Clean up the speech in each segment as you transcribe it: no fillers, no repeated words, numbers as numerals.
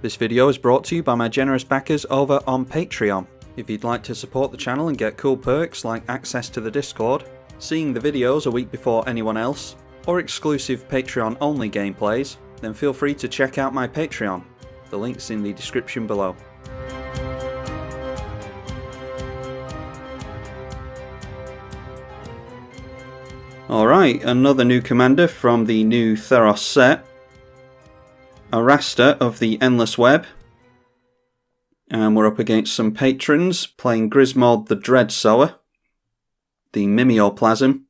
This video is brought to you by my generous backers over on Patreon. If you'd like to support the channel and get cool perks like access to the Discord, seeing the videos a week before anyone else, or exclusive Patreon only gameplays, then feel free to check out my Patreon. The link's in the description below. Alright, another new commander from the new Theros set. Arasta of the Endless Web. And we're up against some patrons, playing Grismold the Dreadsower, the Mimeoplasm,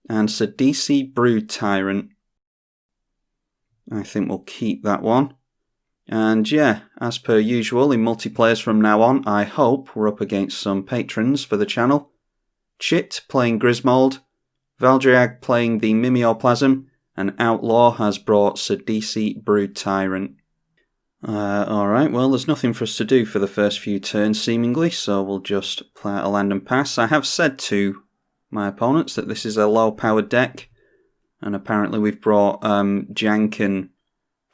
and Sidisi the Tyrant. I think we'll keep that one. And yeah, as per usual in multiplayers from now on, I hope we're up against some patrons for the channel. Chit playing Grismold, Valdriag playing the Mimeoplasm, and Outlaw has brought Sidisi the Tyrant. Alright, well there's nothing for us to do for the first few turns seemingly, so we'll just play out a land and pass. I have said to my opponents that this is a low powered deck, and apparently we've brought jank and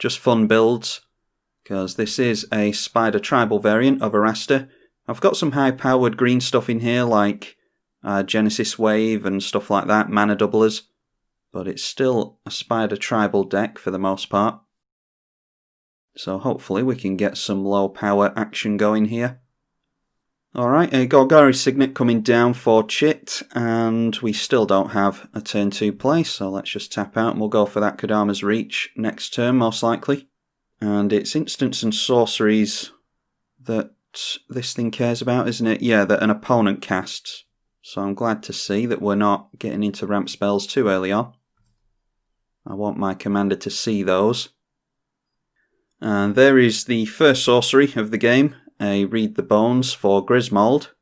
just fun builds, because this is a Spider Tribal variant of Arasta. I've got some high powered green stuff in here like Genesis Wave and stuff like that, mana doublers. But it's still a Spider Tribal deck for the most part. So hopefully we can get some low power action going here. Alright, a Golgari Signet coming down for Chit, and we still don't have a turn 2 play, so let's just tap out and we'll go for that Kodama's Reach next turn most likely. And it's instants and sorceries that this thing cares about, isn't it? Yeah, that an opponent casts. So I'm glad to see that we're not getting into ramp spells too early on. I want my commander to see those. And there is the first sorcery of the game, a Read the Bones for Grismold.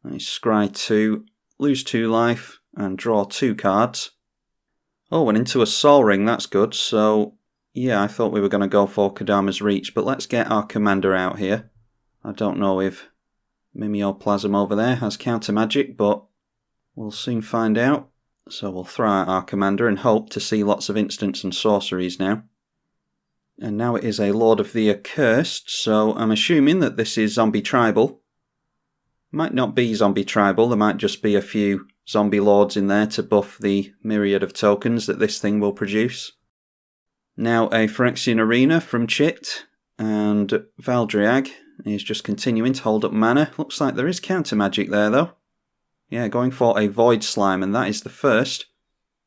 I scry 2, lose 2 life, and draw 2 cards. Oh, and into a Soul Ring, that's good. So, yeah, I thought we were going to go for Kodama's Reach, but let's get our commander out here. I don't know if Mimeoplasm over there has counter magic, but we'll soon find out. So we'll throw out our commander and hope to see lots of instants and sorceries now. And now it is a Lord of the Accursed, so I'm assuming that this is Zombie Tribal. Might not be Zombie Tribal, there might just be a few Zombie Lords in there to buff the myriad of tokens that this thing will produce. Now a Phyrexian Arena from Chit, and Valdriag is just continuing to hold up mana. Looks like there is counter magic there though. Yeah, going for a Void Slime, and that is the first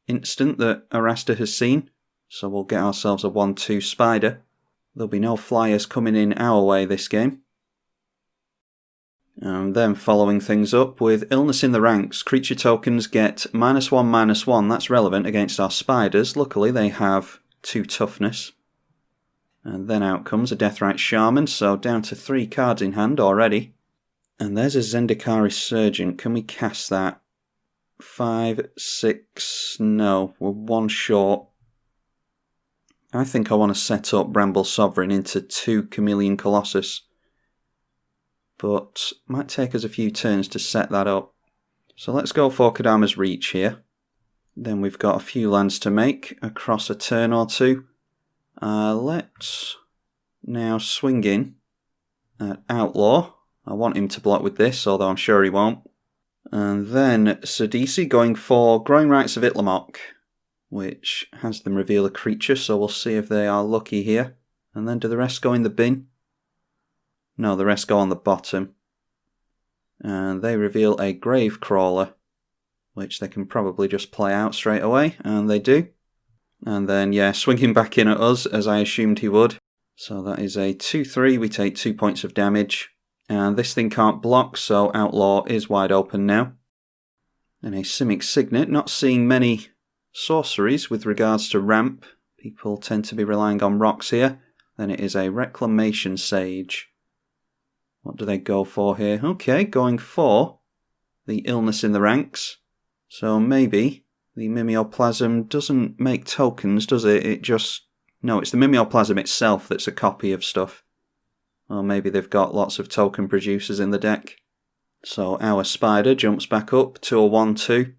instant that Arasta has seen. So we'll get ourselves a 1-2 Spider. There'll be no flyers coming in our way this game. And then following things up with Illness in the Ranks. Creature tokens get -1/-1. That's relevant against our Spiders. Luckily they have 2 toughness. And then out comes a Deathrite Shaman, so down to 3 cards in hand already. And there's a Zendikar Resurgent. Can we cast that? 5, 6... No, we're 1 short. I think I want to set up Bramble Sovereign into 2 Chameleon Colossus. But might take us a few turns to set that up. So let's go for Kodama's Reach here. Then we've got a few lands to make across a turn or 2. Let's now swing in at Outlaw. I want him to block with this, although I'm sure he won't. And then Sidisi going for Growing Rites of Itlamok, which has them reveal a creature, so we'll see if they are lucky here. And then do the rest go in the bin? No, the rest go on the bottom. And they reveal a Gravecrawler, which they can probably just play out straight away, and they do. And then, yeah, swinging back in at us, as I assumed he would. So that is a 2-3, we take 2 points of damage. And this thing can't block, so Outlaw is wide open now. And a Simic Signet, not seeing many sorceries with regards to ramp. People tend to be relying on rocks here. Then it is a Reclamation Sage. What do they go for here? Okay, going for the Illness in the Ranks. So maybe the Mimeoplasm doesn't make tokens, does it? It just... No, it's the Mimeoplasm itself that's a copy of stuff. Or maybe they've got lots of token producers in the deck. So our Spider jumps back up to a 1-2.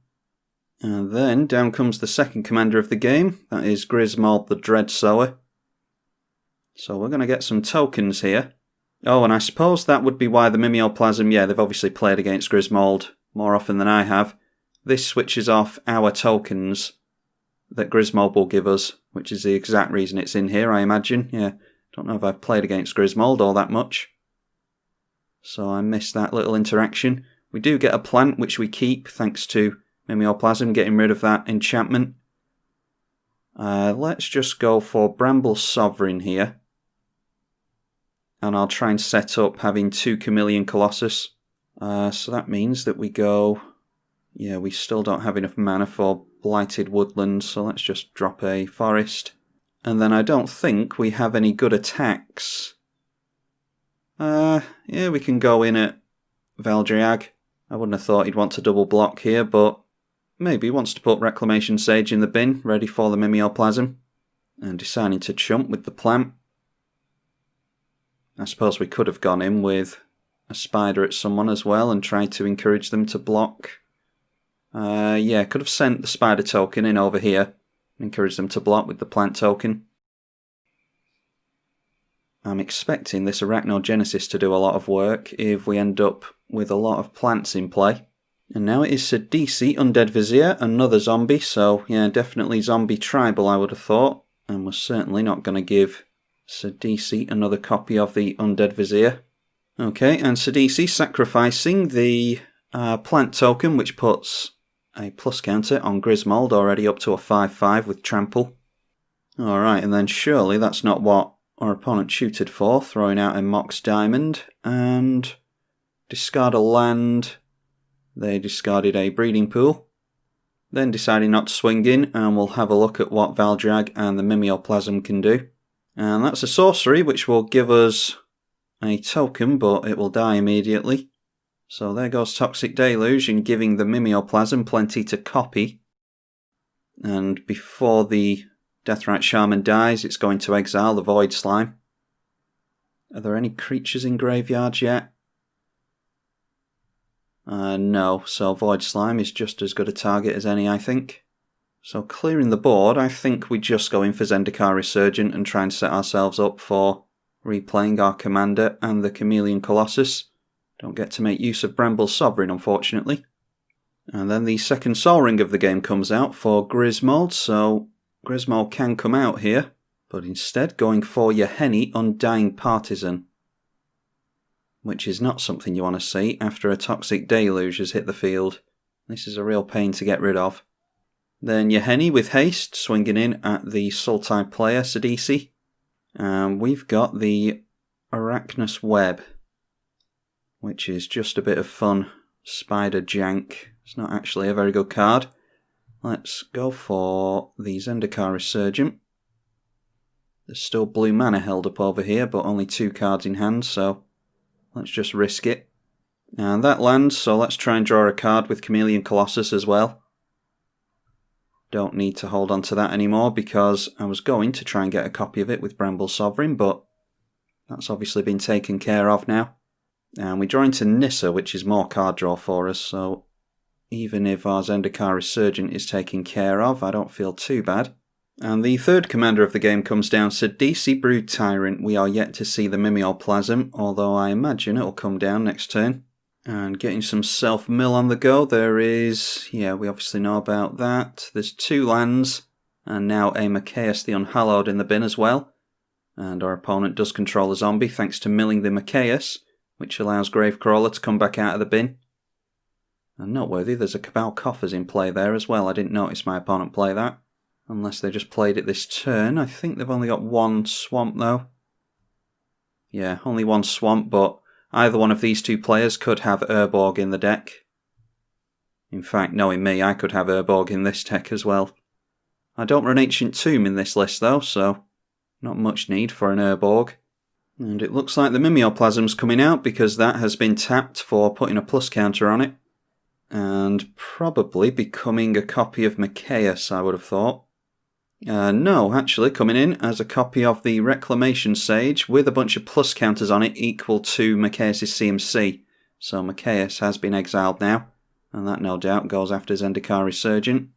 And then down comes the second commander of the game. That is Grismold the Dreadsower. So we're going to get some tokens here. Oh, and I suppose that would be why the Mimeoplasm, yeah, they've obviously played against Grismold more often than I have. This switches off our tokens that Grismold will give us, which is the exact reason it's in here, I imagine. Yeah, don't know if I've played against Grismold all that much. So I missed that little interaction. We do get a plant, which we keep, thanks to Mimeoplasm getting rid of that enchantment. Let's just go for Bramble Sovereign here. And I'll try and set up having 2 Chameleon Colossus. So that means that we go... Yeah, we still don't have enough mana for Blighted Woodland, so let's just drop a Forest. And then I don't think we have any good attacks. Yeah, we can go in at Valdriag. I wouldn't have thought he'd want to double block here, but maybe he wants to put Reclamation Sage in the bin, ready for the Mimeoplasm. And deciding to chump with the plant. I suppose we could have gone in with a spider at someone as well and tried to encourage them to block. Yeah, could have sent the spider token in over here and encouraged them to block with the plant token. I'm expecting this Arachnogenesis to do a lot of work if we end up with a lot of plants in play. And now it is Sidisi Undead Vizier, another zombie, so yeah, definitely zombie tribal I would have thought. And we're certainly not going to give Sidisi another copy of the Undead Vizier. Okay, and Sidisi sacrificing the plant token, which puts a plus counter on Grismold, already up to a 5-5 with Trample. Alright, and then surely that's not what our opponent shooted for, throwing out a Mox Diamond, and discard a land. They discarded a Breeding Pool. Then deciding not to swing in, and we'll have a look at what Valdriag and the Mimeoplasm can do. And that's a sorcery, which will give us a token, but it will die immediately. So there goes Toxic Deluge, and giving the Mimeoplasm plenty to copy. And before the Deathrite Shaman dies, it's going to exile the Void Slime. Are there any creatures in graveyards yet? No, so Void Slime is just as good a target as any, I think. So clearing the board, I think we just go in for Zendikar Resurgent and try and set ourselves up for replaying our Commander and the Chameleon Colossus. Don't get to make use of Bramble Sovereign, unfortunately. And then the second Soul Ring of the game comes out for Grismold, so Grismold can come out here, but instead going for Yahenni Undying Partisan, which is not something you want to see after a Toxic Deluge has hit the field. This is a real pain to get rid of. Then Yahenni with haste, swinging in at the Sultai player, Sidisi. And we've got the Arachnus Web, which is just a bit of fun spider jank. It's not actually a very good card. Let's go for the Zendikar Resurgent. There's still blue mana held up over here, but only 2 cards in hand, so let's just risk it. And that lands, so let's try and draw a card with Chameleon Colossus as well. Don't need to hold on to that anymore because I was going to try and get a copy of it with Bramble Sovereign, but that's obviously been taken care of now. And we draw into Nissa, which is more card draw for us, so even if our Zendikar Resurgent is taken care of, I don't feel too bad. And the third commander of the game comes down, Sidisi Brood Tyrant. We are yet to see the Mimeoplasm, although I imagine it'll come down next turn. And getting some self-mill on the go, there is... yeah, we obviously know about that. There's 2 lands, and now a Mikaeus the Unhallowed in the bin as well. And our opponent does control a zombie thanks to milling the Mikaeus, which allows Gravecrawler to come back out of the bin. And noteworthy, there's a Cabal Coffers in play there as well. I didn't notice my opponent play that. Unless they just played it this turn. I think they've only got 1 Swamp though. Yeah, only 1 Swamp, but either one of these 2 players could have Urborg in the deck. In fact, knowing me, I could have Urborg in this deck as well. I don't run Ancient Tomb in this list though, so not much need for an Urborg. And it looks like the Mimeoplasm's coming out because that has been tapped for putting a plus counter on it. And probably becoming a copy of Mikaeus, I would have thought. No, actually, coming in as a copy of the Reclamation Sage with a bunch of plus counters on it equal to Mikaeus' CMC. So Mikaeus has been exiled now, and that no doubt goes after Zendikar Resurgent.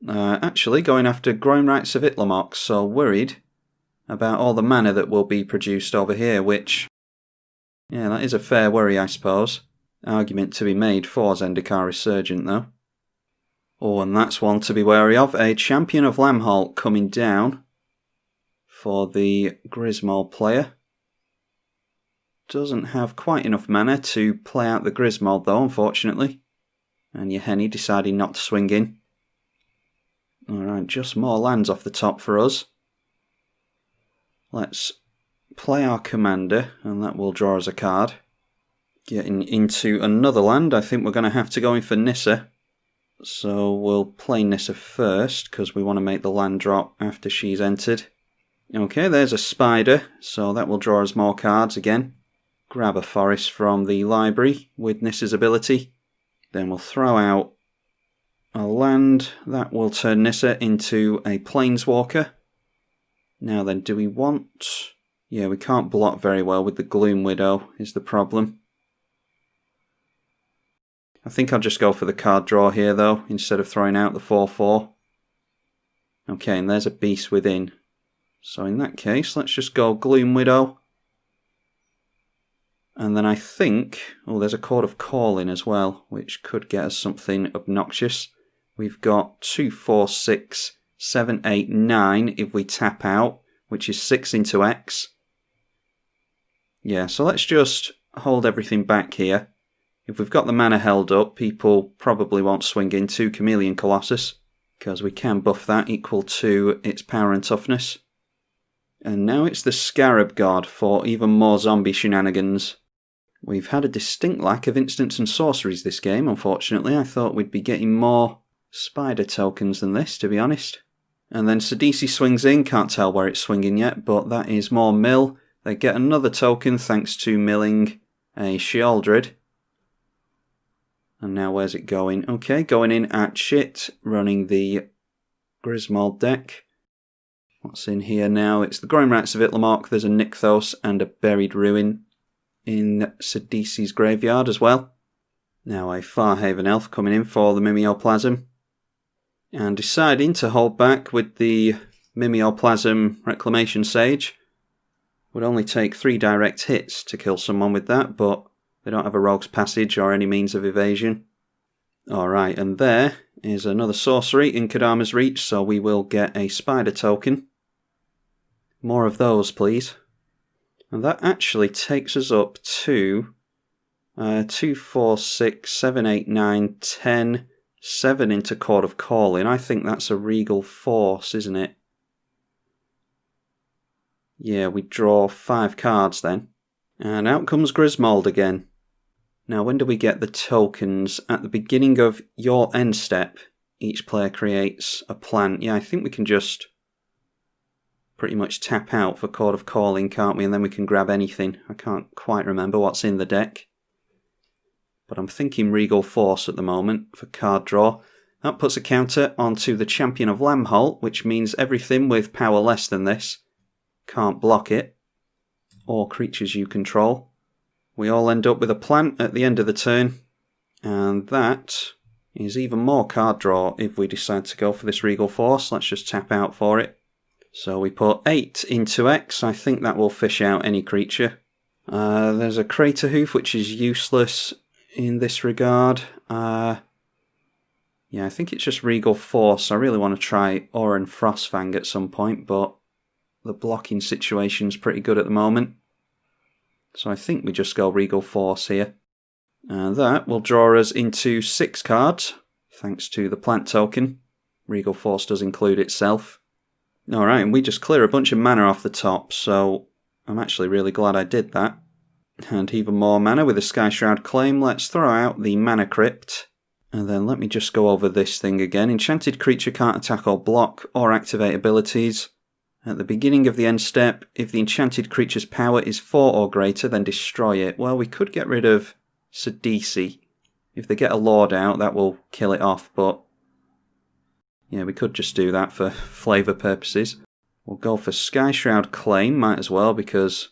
Actually, going after Growing Rights of Itlamok, so worried about all the mana that will be produced over here, which, yeah, that is a fair worry, I suppose. Argument to be made for Zendikar Resurgent, though. Oh, and that's one to be wary of. A Champion of Lamholt coming down for the Grismold player. Doesn't have quite enough mana to play out the Grismold, though, unfortunately. And Yahenni deciding not to swing in. Alright, just more lands off the top for us. Let's play our commander, and that will draw us a card. Getting into another land, I think we're going to have to go in for Nissa. So we'll play Nissa first, because we want to make the land drop after she's entered. Okay, there's a spider, so that will draw us more cards again. Grab a forest from the library with Nissa's ability. Then we'll throw out a land. That will turn Nissa into a planeswalker. Now then, do we want... Yeah, we can't block very well with the Gloom Widow, is the problem. I think I'll just go for the card draw here, though, instead of throwing out the 4/4. Okay, and there's a Beast Within. So in that case, let's just go Gloom Widow. And then I think... Oh, there's a Chord of Calling as well, which could get us something obnoxious. We've got 2, 4, 6, 7, 8, 9 if we tap out, which is 6 into X. Yeah, so let's just hold everything back here. If we've got the mana held up, people probably won't swing into Chameleon Colossus, because we can buff that equal to its power and toughness. And now it's the Scarab God for even more zombie shenanigans. We've had a distinct lack of instants and sorceries this game, unfortunately. I thought we'd be getting more spider tokens than this, to be honest. And then Sidisi swings in, can't tell where it's swinging yet, but that is more mill. They get another token thanks to milling a Sheoldred. And now where's it going? Okay, going in at shit, running the Grismold deck. What's in here now? It's the Growing Rights of Itlamok, there's a Nykthos and a Buried Ruin in Sidisi's graveyard as well. Now a Farhaven Elf coming in for the Mimeoplasm. And deciding to hold back with the Mimeoplasm Reclamation Sage. Would only take 3 direct hits to kill someone with that, but they don't have a Rogue's Passage or any means of evasion. Alright, and there is another sorcery in Kadama's Reach, so we will get a spider token. More of those, please. And that actually takes us up to 2, 4, 6, 7, 8, 9, 10, 7 into Chord of Calling. I think that's a Regal Force, isn't it? Yeah, we draw 5 cards then. And out comes Grismold again. Now, when do we get the tokens? At the beginning of your end step, each player creates a plant. Yeah, I think we can just pretty much tap out for Chord of Calling, can't we? And then we can grab anything. I can't quite remember what's in the deck. But I'm thinking Regal Force at the moment for card draw. That puts a counter onto the Champion of Lamholt, which means everything with power less than this can't block it, or creatures you control. We all end up with a plant at the end of the turn, and that is even more card draw if we decide to go for this Regal Force. Let's just tap out for it. So we put 8 into X. I think that will fish out any creature. There's a Crater Hoof, which is useless in this regard. Yeah, I think it's just Regal Force. I really want to try Oran Frostfang at some point, but the blocking situation's pretty good at the moment. So I think we just go Regal Force here. And that will draw us into 6 cards, thanks to the plant token. Regal Force does include itself. Alright, and we just clear a bunch of mana off the top, so I'm actually really glad I did that. And even more mana with a Sky Shroud Claim. Let's throw out the Mana Crypt. And then let me just go over this thing again. Enchanted creature can't attack or block or activate abilities. At the beginning of the end step, if the enchanted creature's power is 4 or greater, then destroy it. Well, we could get rid of Sidisi. If they get a Lord out, that will kill it off, but Yeah, we could just do that for flavour purposes. We'll go for Sky Shroud Claim, might as well, because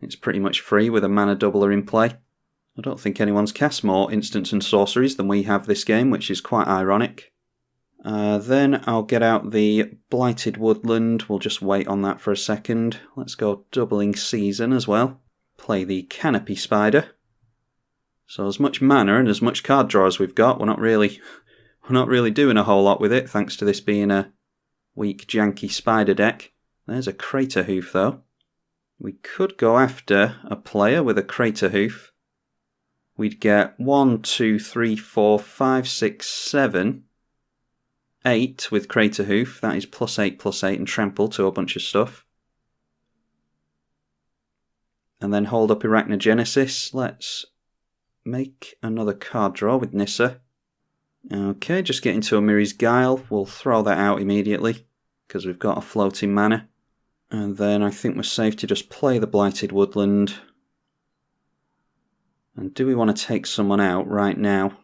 it's pretty much free with a mana doubler in play. I don't think anyone's cast more instants and sorceries than we have this game, which is quite ironic. Then I'll get out the Blighted Woodland. We'll just wait on that for a second. Let's go Doubling Season as well. Play the Canopy Spider. So as much mana and as much card draw as we've got, we're not really doing a whole lot with it, thanks to this being a weak, janky spider deck. There's a Crater Hoof, though. We could go after a player with a Crater Hoof. We'd get 1, 2, 3, 4, 5, 6, 7, 8 with Crater Hoof. That is +8/+8 and trample to a bunch of stuff. And then hold up Arachnogenesis. Let's make another card draw with Nissa. Okay, just get into a Miri's Guile. We'll throw that out immediately because we've got a floating mana. And then I think we're safe to just play the Blighted Woodland. And do we want to take someone out right now?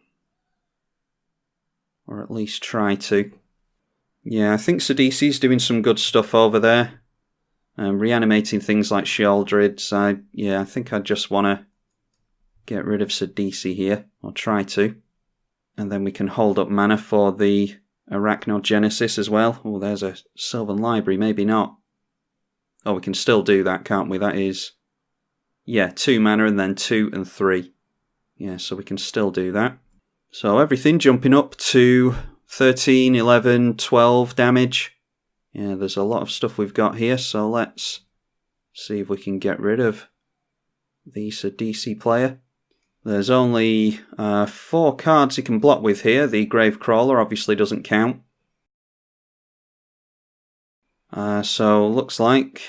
Or at least try to. Yeah, I think Sidisi's doing some good stuff over there. Reanimating things like Sheoldrids. I think I just want to get rid of Sidisi here. Or try to. And then we can hold up mana for the Arachnogenesis as well. Oh, there's a Sylvan Library. Maybe not. Oh, we can still do that, can't we? That is... yeah, 2 mana and then 2 and 3. Yeah, so we can still do that. So everything jumping up to 13, 11, 12 damage. Yeah, there's a lot of stuff we've got here, so let's see if we can get rid of the Sidisi player. There's only 4 cards he can block with here. The Gravecrawler obviously doesn't count. So looks like,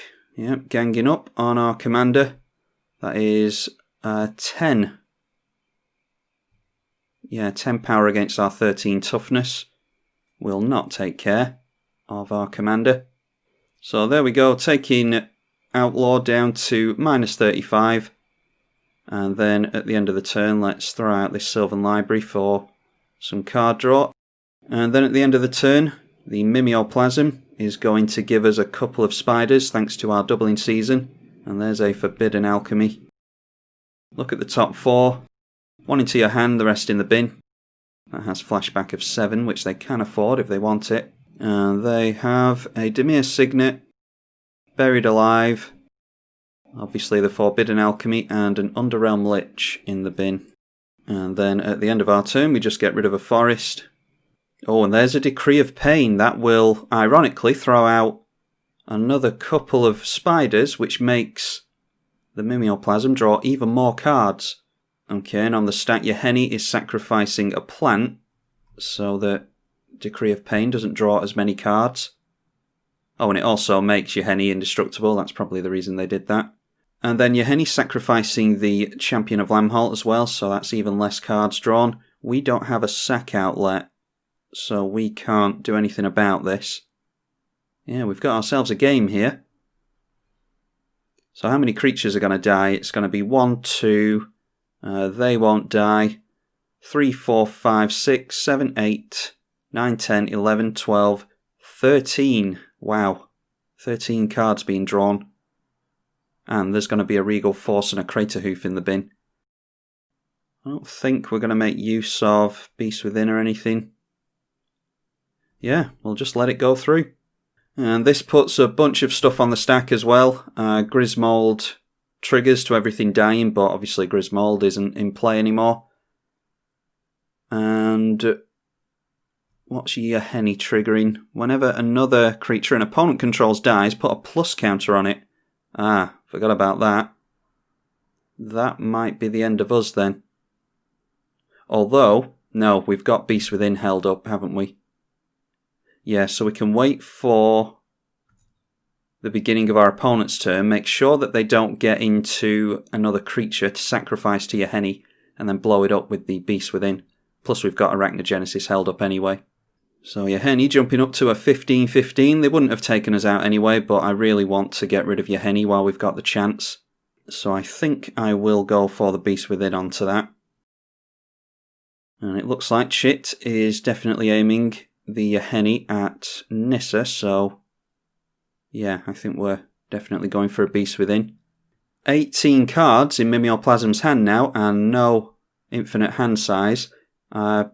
ganging up on our commander. That is 10. Yeah, 10 power against our 13 toughness. Will not take care of our commander. So there we go, taking Outlaw down to -35. And then at the end of the turn, let's throw out this Sylvan Library for some card draw. And then at the end of the turn, the Mimeoplasm is going to give us a couple of spiders thanks to our Doubling Season. And there's a Forbidden Alchemy. Look at the top 4. 1 into your hand, the rest in the bin. That has flashback of 7, which they can afford if they want it. And they have a Dimir Signet, Buried Alive, obviously the Forbidden Alchemy, and an Underrealm Lich in the bin. And then at the end of our turn, we just get rid of a forest. Oh, and there's a Decree of Pain. That will, ironically, throw out another couple of spiders, which makes the Mimeoplasm draw even more cards. Okay, and on the stack, Yahenni is sacrificing a plant so that Decree of Pain doesn't draw as many cards. Oh, and it also makes Yahenni indestructible. That's probably the reason they did that. And then Yahenni sacrificing the Champion of Lamholt as well, so that's even less cards drawn. We don't have a sack outlet, so we can't do anything about this. Yeah, we've got ourselves a game here. So how many creatures are going to die? It's going to be 1, 2... they won't die. 3, 4, 5, 6, 7, 8, 9, 10, 11, 12, 13. Wow. 13 cards being drawn. And there's going to be a Regal Force and a Crater Hoof in the bin. I don't think we're going to make use of Beast Within or anything. Yeah, we'll just let it go through. And this puts a bunch of stuff on the stack as well. Grismold triggers to everything dying, but obviously Grismold isn't in play anymore. And what's Yahenni triggering? Whenever another creature an opponent controls dies, put a plus counter on it. Ah, forgot about that. That might be the end of us then. Although, no, we've got Beast Within held up, haven't we? Yeah, so we can wait for the beginning of our opponent's turn, make sure that they don't get into another creature to sacrifice to Yahenni, and then blow it up with the Beast Within. Plus we've got Arachnogenesis held up anyway. So Yahenni jumping up to a 15-15. They wouldn't have taken us out anyway, but I really want to get rid of Yahenni while we've got the chance. So I think I will go for the Beast Within onto that. And it looks like Chit is definitely aiming the Henny at Nissa, so yeah, I think we're definitely going for a Beast Within. 18 cards in Mimeoplasm's hand now, and no infinite hand size. I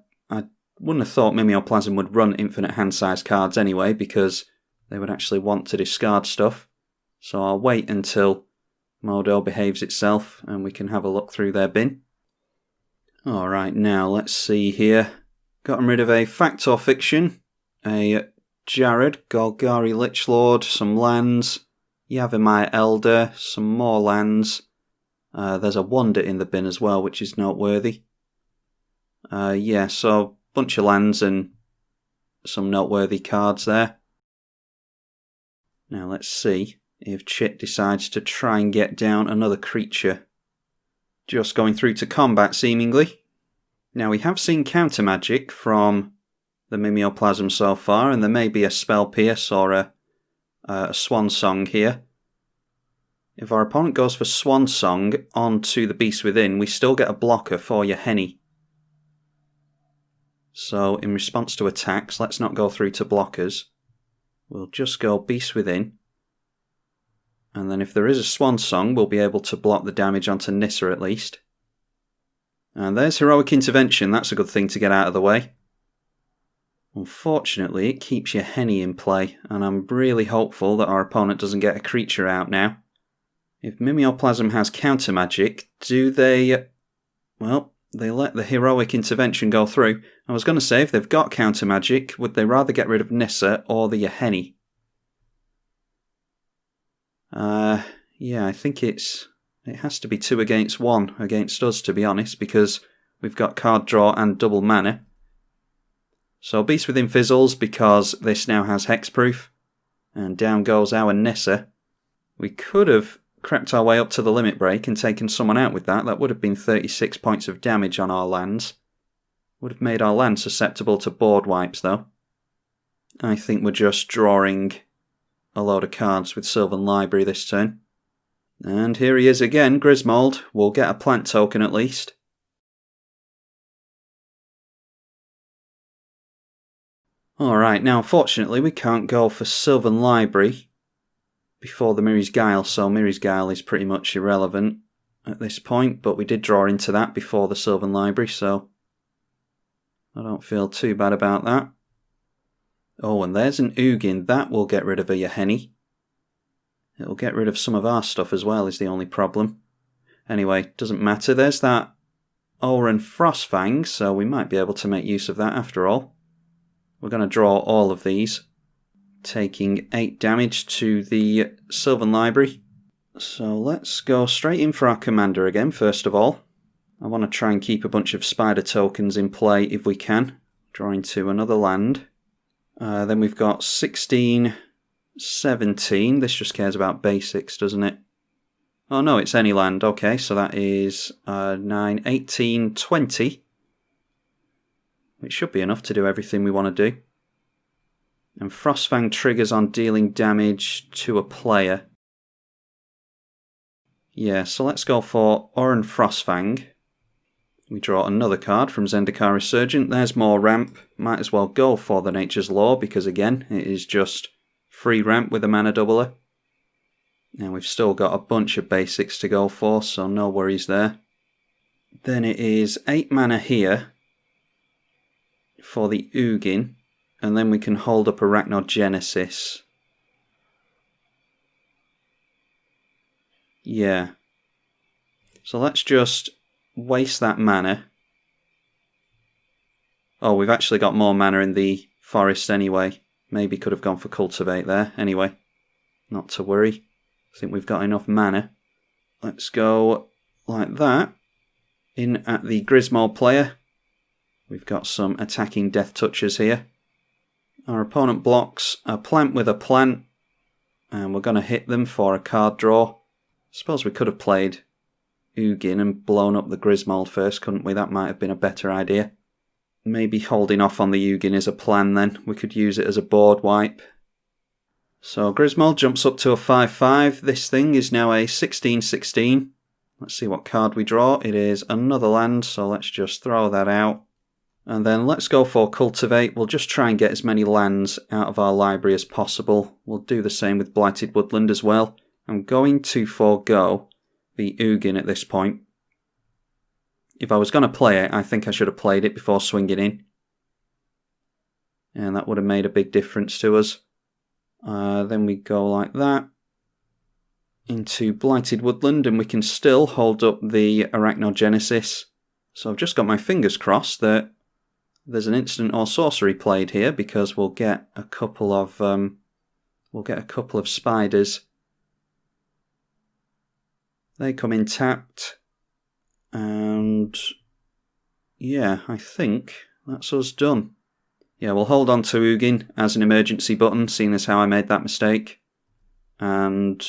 wouldn't have thought Mimeoplasm would run infinite hand size cards anyway, because they would actually want to discard stuff. So I'll wait until Modo behaves itself and we can have a look through their bin. Alright, now let's see here. Gotten rid of a Fact or Fiction, a Jared, Golgari Lichlord, some lands, Yavimaya Elder, some more lands. There's a Wonder in the bin as well, which is noteworthy. Yeah, so a bunch of lands and some noteworthy cards there. Now let's see if Chit decides to try and get down another creature. Just going through to combat, seemingly. Now we have seen counter magic from the Mimeoplasm so far, and there may be a Spell Pierce or a Swan Song here. If our opponent goes for Swan Song onto the Beast Within, we still get a blocker for your Henny. So in response to attacks, let's not go through to blockers. We'll just go Beast Within. And then if there is a Swan Song, we'll be able to block the damage onto Nissa at least. And there's Heroic Intervention, that's a good thing to get out of the way. Unfortunately, it keeps your Henny in play, and I'm really hopeful that our opponent doesn't get a creature out now. If Mimeoplasm has counter magic, do they... well, they let the Heroic Intervention go through. I was going to say, if they've got counter magic, would they rather get rid of Nissa or the Henny? Yeah, I think it has to be 2 against 1 against us, to be honest, because we've got card draw and double mana. So Beast Within fizzles because this now has hexproof, and down goes our Nissa. We could have crept our way up to the limit break and taken someone out with that. That would have been 36 points of damage on our lands. Would have made our land susceptible to board wipes, though. I think we're just drawing a load of cards with Sylvan Library this turn. And here he is again, Grismold. We'll get a plant token at least. Alright, now unfortunately we can't go for Sylvan Library before the Mirri's Guile, so Mirri's Guile is pretty much irrelevant at this point, but we did draw into that before the Sylvan Library, so I don't feel too bad about that. Oh, and there's an Ugin. That will get rid of a Henny. It'll get rid of some of our stuff as well, is the only problem. Anyway, doesn't matter. There's that Oran Frostfang, so we might be able to make use of that after all. We're going to draw all of these, taking 8 damage to the Sylvan Library. So let's go straight in for our commander again, first of all. I want to try and keep a bunch of spider tokens in play if we can. Drawing to another land. Then we've got 16, 17. This just cares about basics, doesn't it? Oh no, it's any land. Okay, so that is 9, 18, 20. Which should be enough to do everything we want to do. And Frostfang triggers on dealing damage to a player. Yeah, so let's go for Oran Frostfang. We draw another card from Zendikar Resurgent. There's more ramp. Might as well go for the Nature's Law because, again, it is just free ramp with a mana doubler. And we've still got a bunch of basics to go for, so no worries there. Then it is 8 mana here for the Ugin, and then we can hold up Arachnogenesis. Yeah. So let's just waste that mana. Oh, we've actually got more mana in the forest anyway. Maybe could have gone for Cultivate there. Anyway, not to worry. I think we've got enough mana. Let's go like that. In at the Grismold player. We've got some attacking death touches here. Our opponent blocks a plant with a plant. And we're going to hit them for a card draw. Suppose we could have played Ugin and blown up the Grismold first, couldn't we? That might have been a better idea. Maybe holding off on the Ugin is a plan then. We could use it as a board wipe. So Grismold jumps up to a 5-5. This thing is now a 16-16. Let's see what card we draw. It is another land, so let's just throw that out. And then let's go for Cultivate. We'll just try and get as many lands out of our library as possible. We'll do the same with Blighted Woodland as well. I'm going to forego the Ugin at this point. If I was going to play it, I think I should have played it before swinging in. And that would have made a big difference to us. Then we go like that into Blighted Woodland, and we can still hold up the Arachnogenesis. So I've just got my fingers crossed that there's an instant or sorcery played here, because we'll get a couple of spiders. They come in tapped, and yeah, I think that's us done. Yeah, we'll hold on to Ugin as an emergency button, seeing as how I made that mistake. And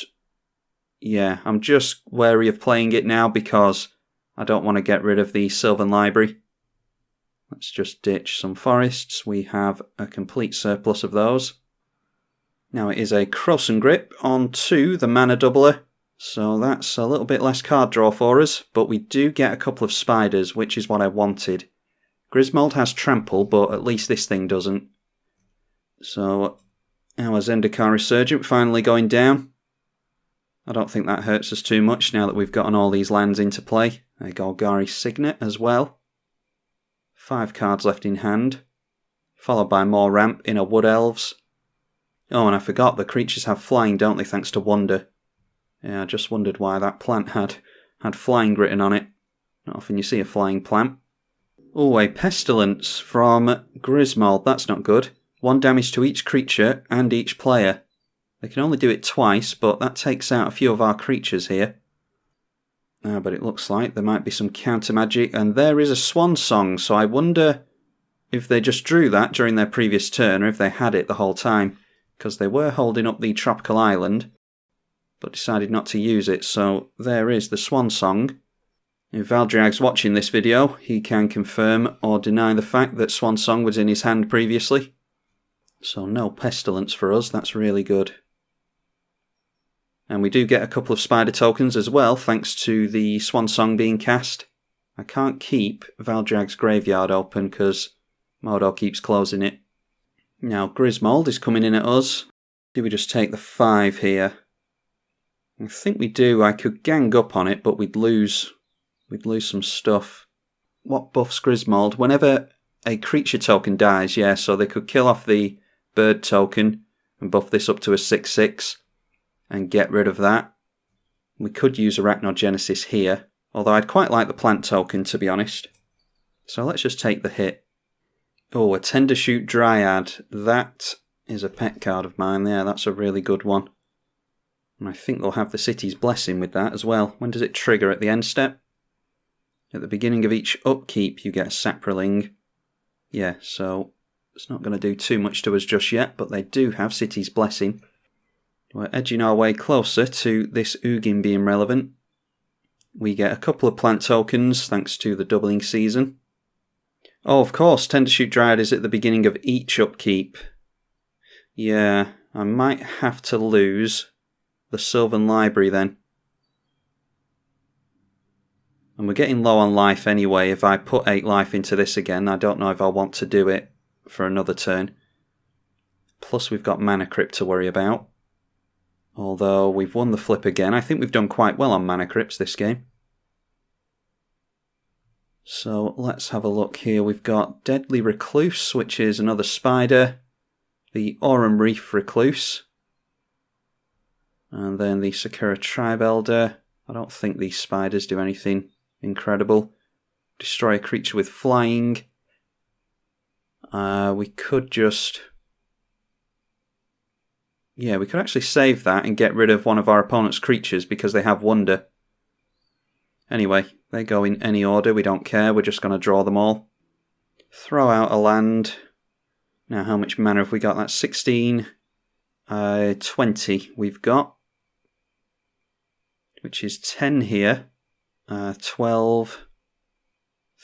yeah, I'm just wary of playing it now because I don't want to get rid of the Sylvan Library. Let's just ditch some forests. We have a complete surplus of those. Now it is a Krosan Grip onto the mana doubler, so that's a little bit less card draw for us, but we do get a couple of spiders, which is what I wanted. Grismold has Trample, but at least this thing doesn't. So our Zendikar Resurgent finally going down. I don't think that hurts us too much now that we've gotten all these lands into play. A Golgari Signet as well. 5 cards left in hand, followed by more ramp in a Wood Elves. Oh, and I forgot, the creatures have flying, don't they, thanks to Wonder. Yeah, I just wondered why that plant had flying written on it. Not often you see a flying plant. Oh, a Pestilence from Grismold, that's not good. 1 damage to each creature and each player. They can only do it twice, but that takes out a few of our creatures here. But it looks like there might be some counter magic, and there is a Swan Song, so I wonder if they just drew that during their previous turn, or if they had it the whole time, because they were holding up the Tropical Island, but decided not to use it, so there is the Swan Song. If Valdriag's watching this video, he can confirm or deny the fact that Swan Song was in his hand previously. So no Pestilence for us, that's really good. And we do get a couple of spider tokens as well, thanks to the Swan Song being cast. I can't keep Valdriag's graveyard open because Mordor keeps closing it. Now Grismold is coming in at us. Do we just take the 5 here? I think we do. I could gang up on it, but we'd lose some stuff. What buffs Grismold? Whenever a creature token dies, yeah, so they could kill off the bird token and buff this up to a 6/6 and get rid of that. We could use Arachnogenesis here, although I'd quite like the plant token, to be honest. So let's just take the hit. Oh, a Tendershoot Dryad. That is a pet card of mine. Yeah, that's a really good one. And I think they'll have the City's Blessing with that as well. When does it trigger? At the end step? At the beginning of each upkeep, you get a Saproling. Yeah, so it's not going to do too much to us just yet, but they do have City's Blessing. We're edging our way closer to this Ugin being relevant. We get a couple of plant tokens thanks to the doubling season. Oh, of course, Tendershoot Dryad is at the beginning of each upkeep. Yeah, I might have to lose the Sylvan Library then. And we're getting low on life anyway. If I put 8 life into this again, I don't know if I'll want to do it for another turn. Plus we've got Mana Crypt to worry about. Although we've won the flip again. I think we've done quite well on Mana Crypts this game. So let's have a look here. We've got Deadly Recluse, which is another spider. The Aurum Reef Recluse. And then the Sakura Tribe Elder. I don't think these spiders do anything incredible. Destroy a creature with flying. We could just... Yeah, we could actually save that and get rid of one of our opponent's creatures because they have Wonder. Anyway, they go in any order, we don't care, we're just going to draw them all. Throw out a land. Now, how much mana have we got? That's 16. 20 we've got. Which is 10 here. 12.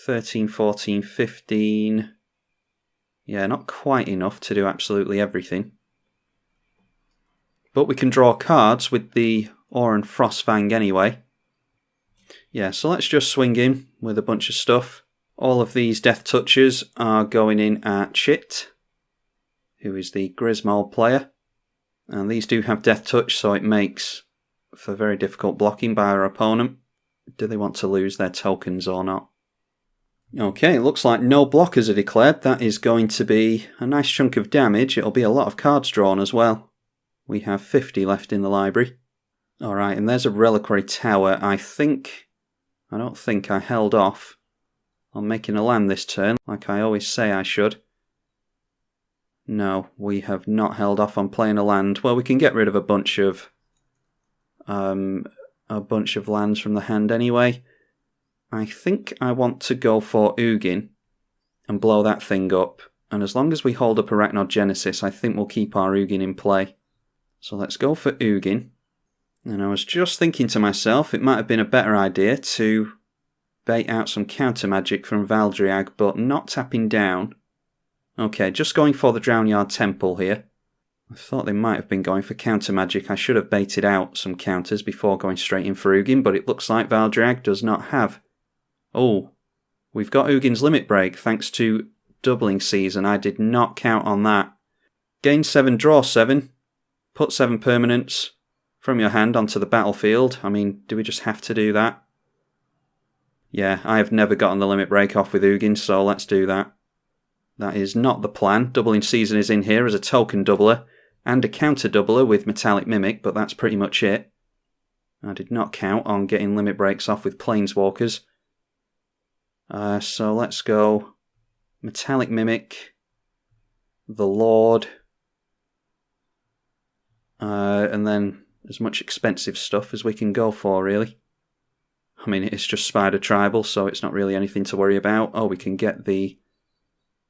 13, 14, 15. Yeah, not quite enough to do absolutely everything. But we can draw cards with the Auron Frostfang anyway. Yeah, so let's just swing in with a bunch of stuff. All of these Death Touchers are going in at Chit, who is the Grismold player. And these do have Death Touch, so it makes for very difficult blocking by our opponent. Do they want to lose their tokens or not? Okay, it looks like no blockers are declared. That is going to be a nice chunk of damage. It'll be a lot of cards drawn as well. We have 50 left in the library. Alright, and there's a Reliquary Tower. I don't think I held off on making a land this turn, like I always say I should. No, we have not held off on playing a land. Well, we can get rid of a bunch of lands from the hand anyway. I think I want to go for Ugin and blow that thing up. And as long as we hold up Arachnogenesis, I think we'll keep our Ugin in play. So let's go for Ugin. And I was just thinking to myself, it might have been a better idea to bait out some counter magic from Valdriag, but not tapping down. Okay, just going for the Drownyard Temple here. I thought they might have been going for counter magic. I should have baited out some counters before going straight in for Ugin, but it looks like Valdriag does not have. Oh, we've got Ugin's Limit Break thanks to Doubling Season. I did not count on that. Gain 7, draw 7. Put 7 permanents from your hand onto the battlefield. I mean, do we just have to do that? Yeah, I have never gotten the Limit Break off with Ugin, so let's do that. That is not the plan. Doubling Season is in here as a token doubler and a counter doubler with Metallic Mimic, but that's pretty much it. I did not count on getting Limit Breaks off with Planeswalkers. So let's go Metallic Mimic, the Lord, and then as much expensive stuff as we can go for, really. I mean, it's just Spider Tribal, so it's not really anything to worry about. Oh, we can get the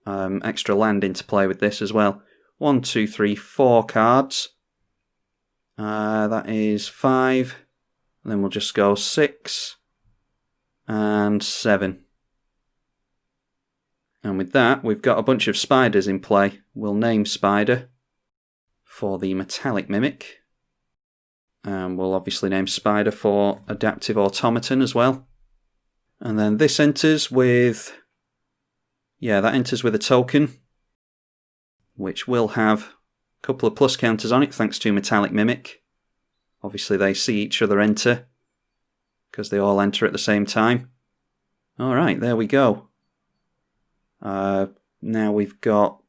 extra land into play with this as well. 1, 2, 3, 4 cards. That is 5. And then we'll just go 6 and 7. And with that, we've got a bunch of spiders in play. We'll name Spider for the Metallic Mimic. And we'll obviously name Spider for Adaptive Automaton as well. And then this enters with... yeah, that enters with a token, which will have a couple of plus counters on it thanks to Metallic Mimic. Obviously they see each other enter, because they all enter at the same time. Alright, there we go. Now we've got...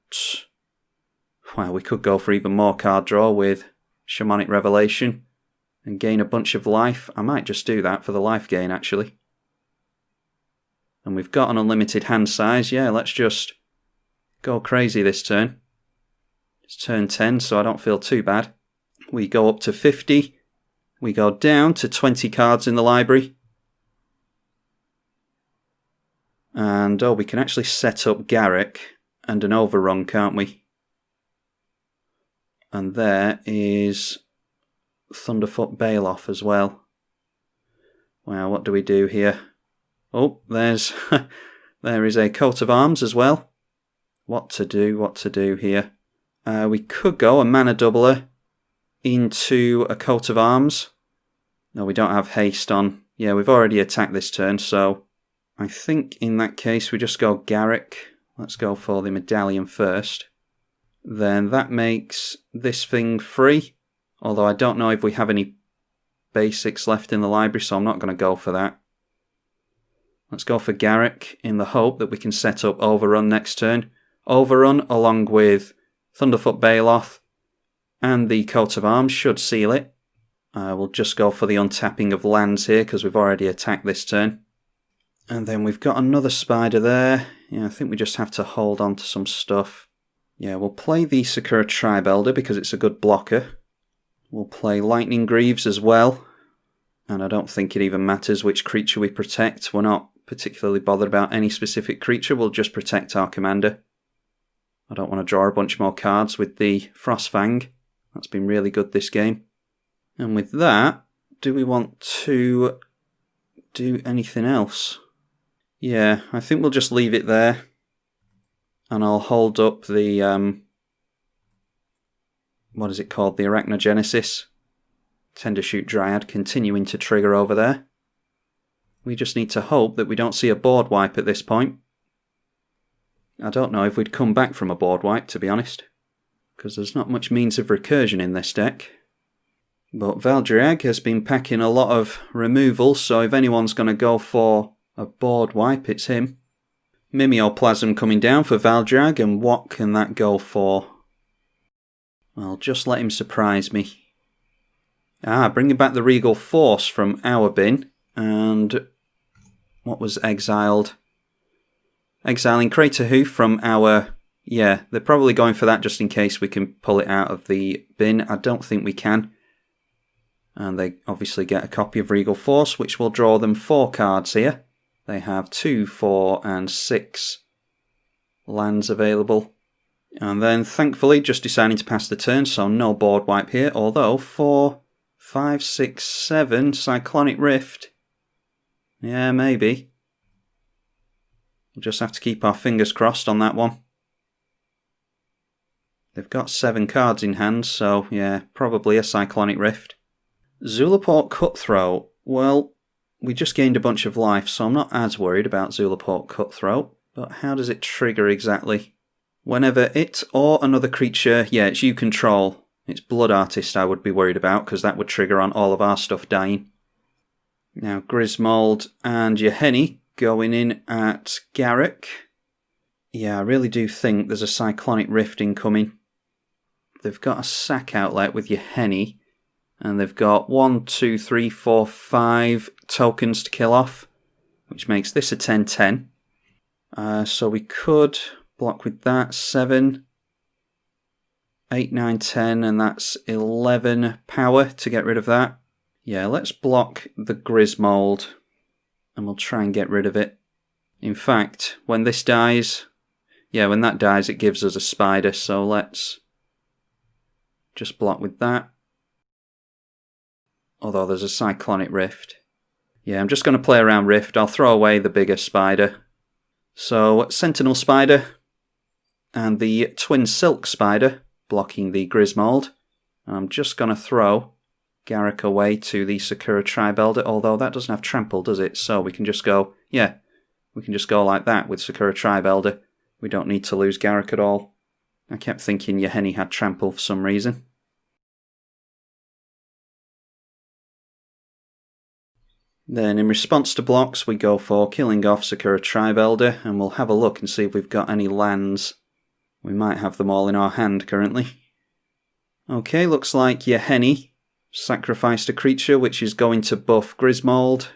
well, we could go for even more card draw with Shamanic Revelation and gain a bunch of life. I might just do that for the life gain, actually. And we've got an unlimited hand size. Yeah, let's just go crazy this turn. It's turn 10, so I don't feel too bad. We go up to 50. We go down to 20 cards in the library. And, oh, we can actually set up Garrick and an overrun, can't we? And there is Thunderfoot Baloth as well. Wow, what do we do here? Oh, there is a Coat of Arms as well. What to do here? We could go a mana doubler into a Coat of Arms. No, we don't have haste on. Yeah, we've already attacked this turn, so I think in that case we just go Garrick. Let's go for the medallion first. Then that makes this thing free, although I don't know if we have any basics left in the library, so I'm not going to go for that. Let's go for Garrick in the hope that we can set up Overrun next turn. Overrun along with Thunderfoot Baloth and the Coat of Arms should seal it. We'll just go for the untapping of lands here because we've already attacked this turn. And then we've got another spider there. Yeah, I think we just have to hold on to some stuff. Yeah, we'll play the Sakura Tribelder because it's a good blocker. We'll play Lightning Greaves as well. And I don't think it even matters which creature we protect. We're not particularly bothered about any specific creature. We'll just protect our commander. I don't want to draw a bunch more cards with the Frostfang. That's been really good this game. And with that, do we want to do anything else? Yeah, I think we'll just leave it there. And I'll hold up the, what is it called? The Arachnogenesis. Tendershoot Dryad continuing to trigger over there. We just need to hope that we don't see a board wipe at this point. I don't know if we'd come back from a board wipe, to be honest, because there's not much means of recursion in this deck. But Valdriag has been packing a lot of removals, so if anyone's going to go for a board wipe, it's him. Mimeoplasm coming down for Valdriag, and what can that go for? Well, just let him surprise me. Bringing back the Regal Force from our bin, and what was exiled? Exiling Crater Hoof from our... Yeah, they're probably going for that just in case we can pull it out of the bin. I don't think we can. And they obviously get a copy of Regal Force, which will draw them 4 cards here. They have 2, 4, and 6 lands available. And then, thankfully, just deciding to pass the turn, so no board wipe here. Although, 4, 5, 6, 7, Cyclonic Rift. Yeah, maybe. We'll just have to keep our fingers crossed on that one. They've got 7 cards in hand, so yeah, probably a Cyclonic Rift. Zulaport Cutthroat. Well, we just gained a bunch of life, so I'm not as worried about Zulaport Cutthroat. But how does it trigger exactly? Whenever it or another creature, yeah, it's you control. It's Blood Artist I would be worried about, because that would trigger on all of our stuff dying. Now, Grismold and Yahenni going in at Garruk. Yeah, I really do think there's a Cyclonic Rift incoming. They've got a sack outlet with Yahenni, and they've got 1, 2, 3, 4, 5 tokens to kill off, which makes this a 10-10. So we could block with that. 7, 8, 9, 10, and that's 11 power to get rid of that. Yeah, let's block the Grismold, and we'll try and get rid of it. In fact, when this dies... Yeah, when that dies, it gives us a spider, so let's just block with that. Although there's a Cyclonic Rift. Yeah, I'm just going to play around Rift. I'll throw away the bigger spider. So, Sentinel Spider and the Twin Silk Spider blocking the Grismold. And I'm just going to throw Garruk away to the Sakura Tribal, although that doesn't have Trample, does it? So we can just go, yeah, we can just go like that with Sakura Tribal. We don't need to lose Garruk at all. I kept thinking Yahenni had Trample for some reason. Then in response to blocks, we go for killing off Sakura Tribal, and we'll have a look and see if we've got any lands. We might have them all in our hand currently. Okay, looks like Yahenni sacrificed a creature which is going to buff Grismold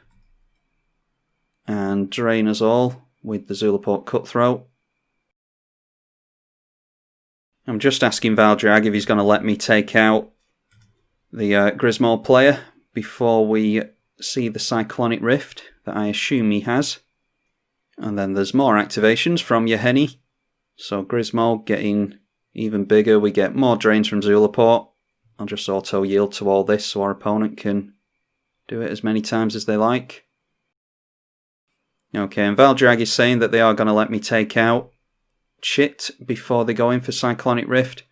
and drain us all with the Zulaport Cutthroat. I'm just asking Valdriag if he's going to let me take out the Grismold player before we see the Cyclonic Rift that I assume he has. And then there's more activations from Yahenni. So Grismold getting even bigger. We get more drains from Zulaport. I'll just auto-yield to all this so our opponent can do it as many times as they like. Okay, and Valdriag is saying that they are going to let me take out Chit before they go in for Cyclonic Rift.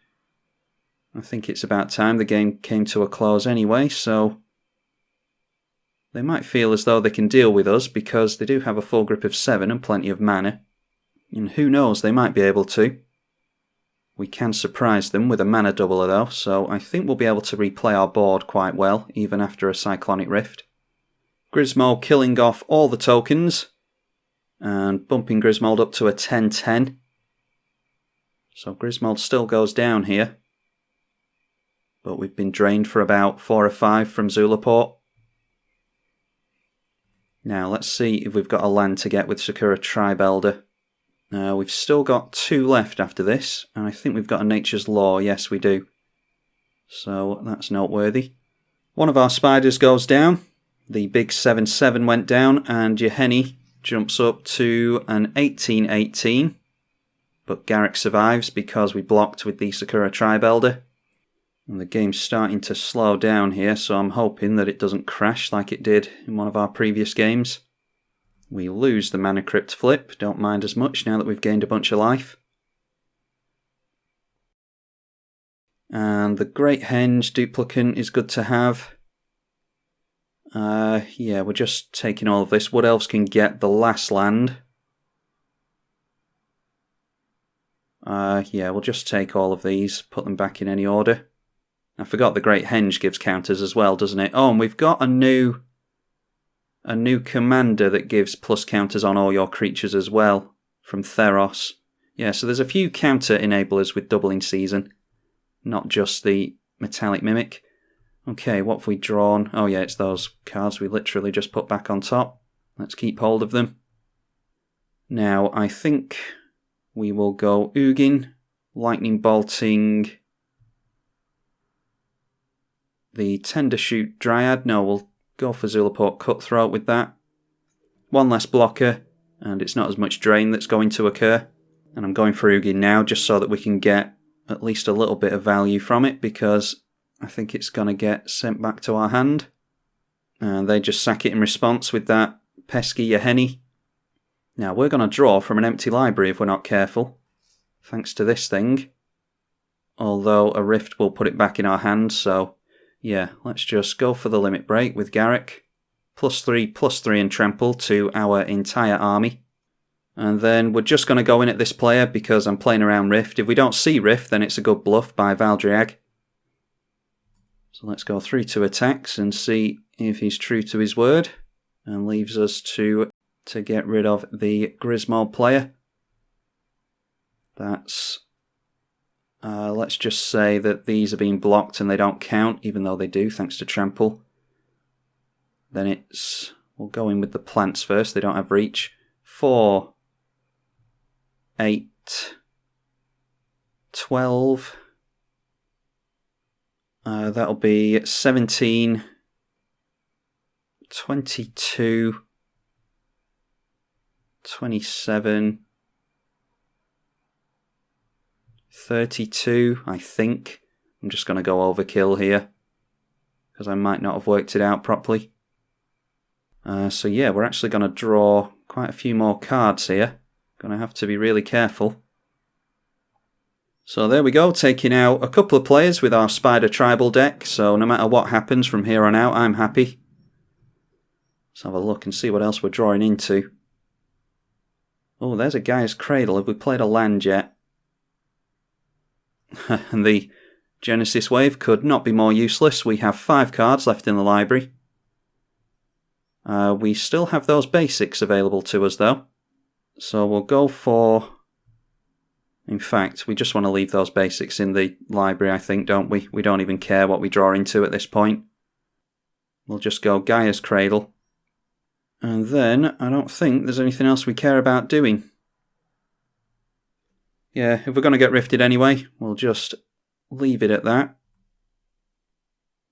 I think it's about time. The game came to a close anyway, so they might feel as though they can deal with us because they do have a full grip of 7 and plenty of mana. And who knows, they might be able to. We can surprise them with a mana doubler though, so I think we'll be able to replay our board quite well, even after a Cyclonic Rift. Grismold killing off all the tokens, and bumping Grismold up to a 10-10. So Grismold still goes down here, but we've been drained for about 4 or 5 from Zulaport. Now let's see if we've got a land to get with Sakura Tribal. We've still got 2 left after this, and I think we've got a Nature's Law. Yes, we do. So that's noteworthy. One of our spiders goes down. The big 7-7 went down, and Yahenni jumps up to an 18-18. But Garruk survives because we blocked with the Sakura Tribal. And the game's starting to slow down here, so I'm hoping that it doesn't crash like it did in one of our previous games. We lose the Mana Crypt flip, don't mind as much now that we've gained a bunch of life. And the Great Henge duplicant is good to have. Yeah, we're just taking all of this. What else can get the last land? Yeah, we'll just take all of these, put them back in any order. I forgot the Great Henge gives counters as well, doesn't it? Oh, and we've got a new commander that gives plus counters on all your creatures as well, from Theros. Yeah, so there's a few counter enablers with Doubling Season, not just the Metallic Mimic. Okay, what have we drawn? Oh yeah, it's those cards we literally just put back on top. Let's keep hold of them. Now, I think we will go Ugin, Lightning Bolting, the Tender Shoot Dryad. No, we'll go for Zulaport Cutthroat with that. One less blocker, and it's not as much drain that's going to occur. And I'm going for Ugin now, just so that we can get at least a little bit of value from it, because I think it's going to get sent back to our hand. And they just sack it in response with that pesky Yahenni. Now, we're going to draw from an empty library if we're not careful, thanks to this thing. Although a Rift will put it back in our hand, so yeah, let's just go for the Limit Break with Garruk. +3/+3 and Trample to our entire army. And then we're just going to go in at this player because I'm playing around Rift. If we don't see Rift, then it's a good bluff by Valdriag. So let's go through to attacks and see if he's true to his word. And leaves us to get rid of the Grismold player. That's... let's just say that these are being blocked and they don't count, even though they do, thanks to Trample. Then it's... we'll go in with the plants first, they don't have reach. 4, 8, 12. That'll be 17, 22, 27, 32, I think. I'm just going to go overkill here, because I might not have worked it out properly. So yeah, we're actually going to draw quite a few more cards here. Going to have to be really careful. So there we go, taking out a couple of players with our Spider Tribal deck, so no matter what happens from here on out, I'm happy. Let's have a look and see what else we're drawing into. Oh, there's a Gaia's Cradle. Have we played a land yet? And the Genesis Wave could not be more useless. We have 5 cards left in the library. We still have those basics available to us though. So we'll go for... in fact, we just want to leave those basics in the library, I think, don't we? We don't even care what we draw into at this point. We'll just go Gaia's Cradle. And then, I don't think there's anything else we care about doing. Yeah, if we're going to get rifted anyway, we'll just leave it at that.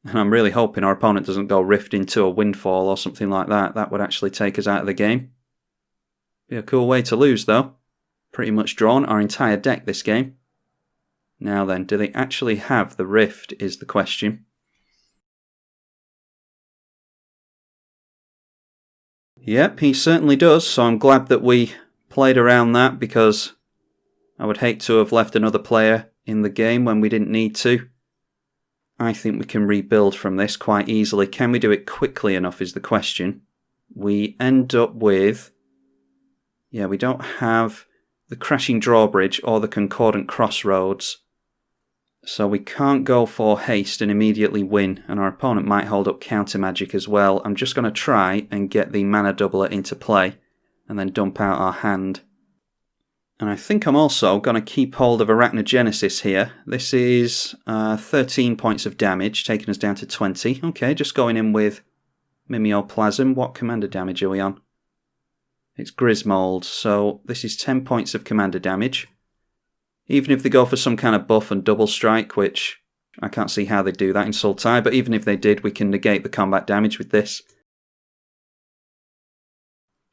And I'm really hoping our opponent doesn't go rift into a Windfall or something like that. That would actually take us out of the game. Be a cool way to lose, though. Pretty much drawn our entire deck this game. Now then, do they actually have the Rift is the question. Yep, he certainly does, so I'm glad that we played around that, because I would hate to have left another player in the game when we didn't need to. I think we can rebuild from this quite easily. Can we do it quickly enough is the question. We end up with... yeah, we don't have the Crashing Drawbridge or the Concordant Crossroads. So we can't go for haste and immediately win, and our opponent might hold up counter magic as well. I'm just going to try and get the mana doubler into play and then dump out our hand. And I think I'm also going to keep hold of Arachnogenesis here. This is 13 points of damage, taking us down to 20. Okay, just going in with Mimeoplasm. What commander damage are we on? It's Grismold, so this is 10 points of commander damage. Even if they go for some kind of buff and double strike, which I can't see how they do that in Sultai, but even if they did, we can negate the combat damage with this.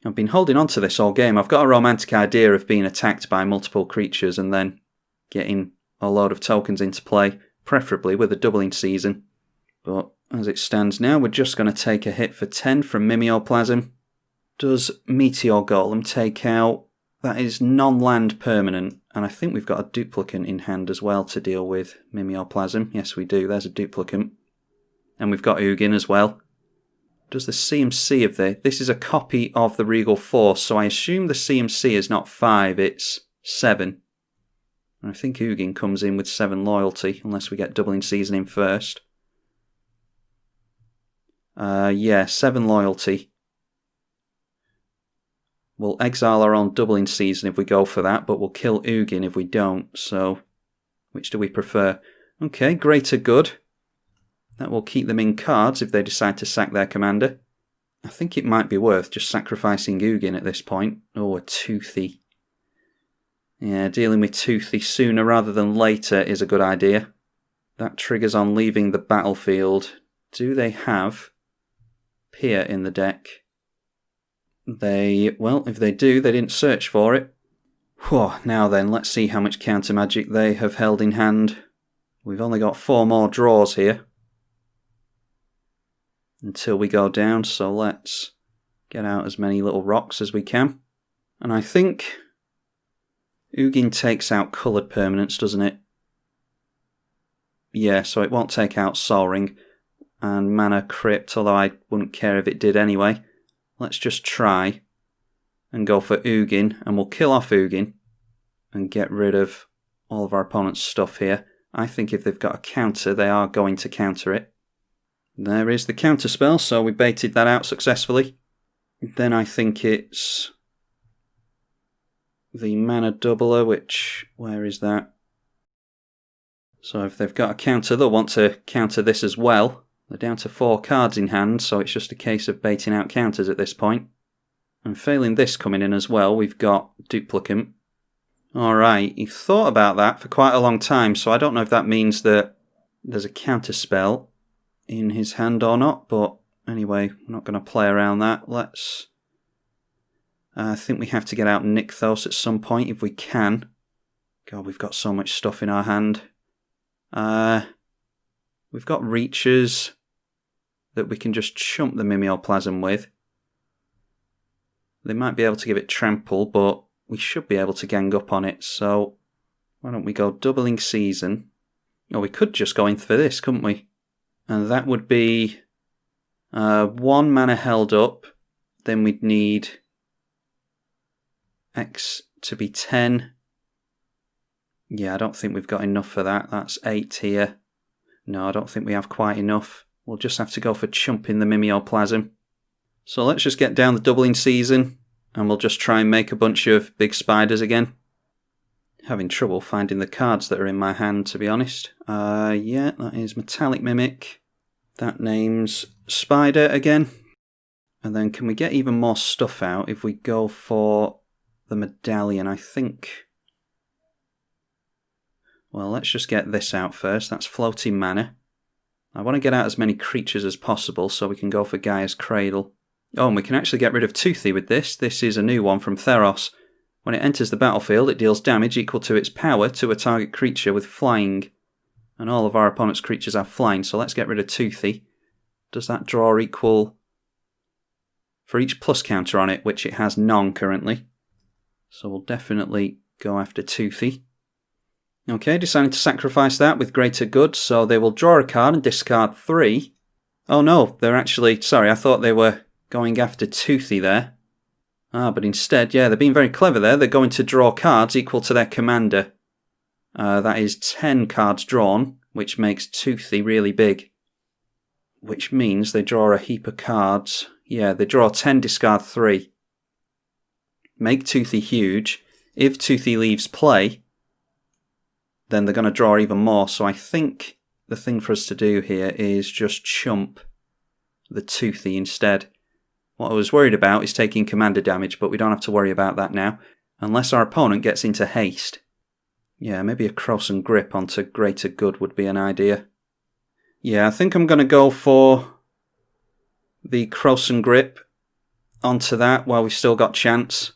I've been holding on to this all game. I've got a romantic idea of being attacked by multiple creatures and then getting a load of tokens into play, preferably with a Doubling Season. But as it stands now, we're just going to take a hit for 10 from Mimeoplasm. Does Meteor Golem take out... that is non-land permanent, and I think we've got a duplicate in hand as well to deal with Mimeoplasm. Yes, we do. There's a duplicate. And we've got Ugin as well. Does the CMC of this is a copy of the Regal Force, so I assume the CMC is not 5, it's 7. I think Ugin comes in with 7 loyalty, unless we get doubling seasoning first. Yeah, 7 loyalty. We'll exile our own doubling season if we go for that, but we'll kill Ugin if we don't, so which do we prefer? Okay, greater good. That will keep them in cards if they decide to sack their commander. I think it might be worth just sacrificing Ugin at this point. Oh, a Toothy. Yeah, dealing with Toothy sooner rather than later is a good idea. That triggers on leaving the battlefield. Do they have Pier in the deck? Well, if they do, they didn't search for it. Whew, now then, let's see how much counter magic they have held in hand. We've only got 4 more draws here until we go down, so let's get out as many little rocks as we can. And I think Ugin takes out coloured permanents, doesn't it? Yeah, so it won't take out Sol Ring and Mana Crypt, although I wouldn't care if it did anyway. Let's just try and go for Ugin, and we'll kill off Ugin and get rid of all of our opponent's stuff here. I think if they've got a counter, they are going to counter it. There is the counter spell, so we baited that out successfully. Then I think it's the mana doubler, which, where is that? So if they've got a counter, they'll want to counter this as well. They're down to 4 cards in hand, so it's just a case of baiting out counters at this point. And failing this coming in as well, we've got Duplicant. Alright, he thought about that for quite a long time, so I don't know if that means that there's a counter spell in his hand or not, but anyway, I'm not going to play around that. I think we have to get out Nykthos at some point if we can. God, we've got so much stuff in our hand. We've got Reachers that we can just chump the Mimeoplasm with. They might be able to give it Trample, but we should be able to gang up on it, so why don't we go doubling season? Or we could just go in for this, couldn't we? And that would be 1 mana held up, then we'd need X to be 10. Yeah, I don't think we've got enough for that. That's 8 here. No, I don't think we have quite enough. We'll just have to go for chumping the Mimeoplasm. So let's just get down the doubling season, and we'll just try and make a bunch of big spiders again. Having trouble finding the cards that are in my hand, to be honest. Yeah, that is Metallic Mimic. That name's Spider again. And then can we get even more stuff out if we go for the Medallion, I think? Well, let's just get this out first. That's Floating Mana. I want to get out as many creatures as possible so we can go for Gaia's Cradle. Oh, and we can actually get rid of Toothy with this. This is a new one from Theros. When it enters the battlefield, it deals damage equal to its power to a target creature with flying. And all of our opponent's creatures have flying, so let's get rid of Toothy. Does that draw equal for each plus counter on it, which it has none currently? So we'll definitely go after Toothy. Okay, deciding to sacrifice that with greater good, so they will draw a card and discard 3. Oh no, they're actually, sorry, I thought they were going after Toothy there. But instead, yeah, they're being very clever there. They're going to draw cards equal to their commander. That is 10 cards drawn, which makes Toothy really big. Which means they draw a heap of cards. Yeah, they draw 10, discard 3. Make Toothy huge. If Toothy leaves play, then they're going to draw even more. So I think the thing for us to do here is just chump the Toothy instead. What I was worried about is taking commander damage, but we don't have to worry about that now, unless our opponent gets into haste. Yeah, maybe a Cross and Grip onto greater good would be an idea. Yeah, I think I'm going to go for the Cross and Grip onto that while we've still got chance,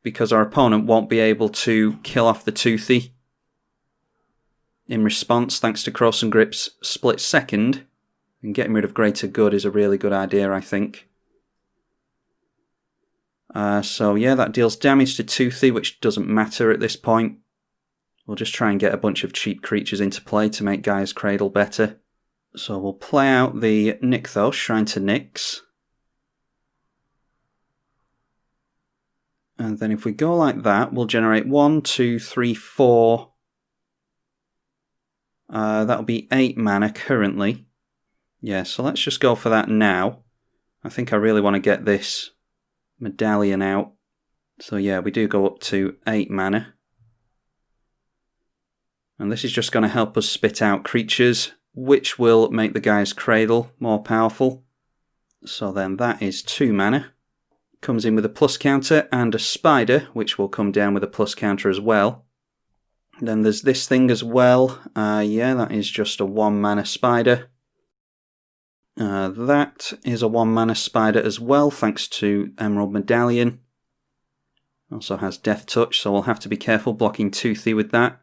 because our opponent won't be able to kill off the Toothy in response, thanks to Cross and Grip's split second. And getting rid of greater good is a really good idea, I think. So yeah, that deals damage to Toothy, which doesn't matter at this point. We'll just try and get a bunch of cheap creatures into play to make Gaia's Cradle better. So we'll play out the Nykthos, Shrine to Nyx. And then if we go like that, we'll generate 1, 2, 3, 4. That'll be 8 mana currently. Yeah, so let's just go for that now. I think I really want to get this medallion out. So yeah, we do go up to 8 mana. And this is just going to help us spit out creatures, which will make the guy's cradle more powerful. So then that is 2 mana. Comes in with a plus counter and a spider, which will come down with a plus counter as well. Then there's this thing as well. Yeah, that is just a 1 mana spider. That is a 1 mana spider as well, thanks to Emerald Medallion. Also has Death Touch, so we'll have to be careful blocking Toothy with that.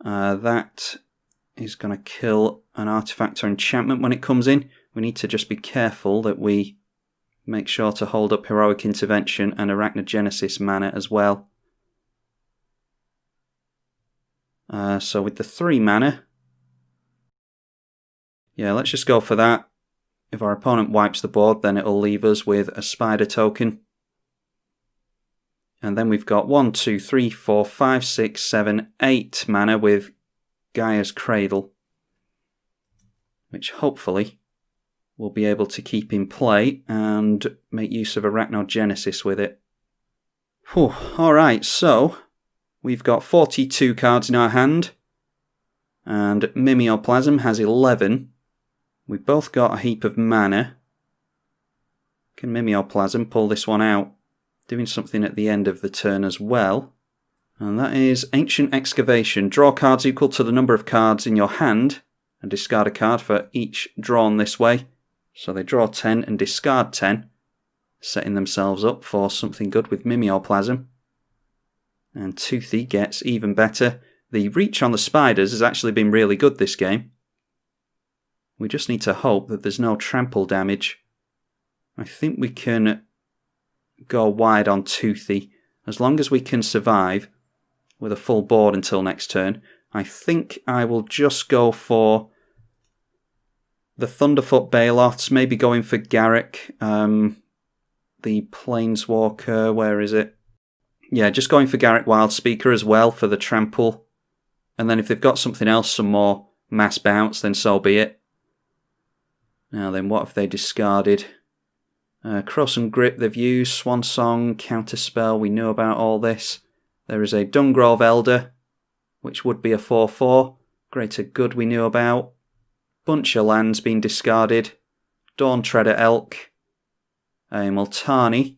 That is going to kill an artifact or enchantment when it comes in. We need to just be careful that we make sure to hold up Heroic Intervention and Arachnogenesis mana as well. So with the 3 mana, yeah, let's just go for that. If our opponent wipes the board, then it'll leave us with a spider token. And then we've got 1, 2, 3, 4, 5, 6, 7, 8 mana with Gaia's Cradle, which hopefully we'll be able to keep in play and make use of Arachnogenesis with it. Whew. Alright, so we've got 42 cards in our hand, and Mimeoplasm has 11. We've both got a heap of mana. Can Mimeoplasm pull this one out? Doing something at the end of the turn as well. And that is Ancient Excavation. Draw cards equal to the number of cards in your hand, and discard a card for each drawn this way. So they draw 10 and discard 10, setting themselves up for something good with Mimeoplasm. And Toothy gets even better. The reach on the spiders has actually been really good this game. We just need to hope that there's no trample damage. I think we can go wide on Toothy. As long as we can survive with a full board until next turn, I think I will just go for the Thunderfoot Baloths, maybe going for Garrick, the Planeswalker, where is it? Yeah, just going for Garrick Wildspeaker as well for the trample. And then if they've got something else, some more mass bounce, then so be it. Now then, what have they discarded? Cross and Grip they've used, Swan Song, Counterspell, we know about all this. There is a Dungrove Elder, which would be a 4/4. Greater Good we knew about. Bunch of lands being discarded. Dawn Treader Elk. A Multani.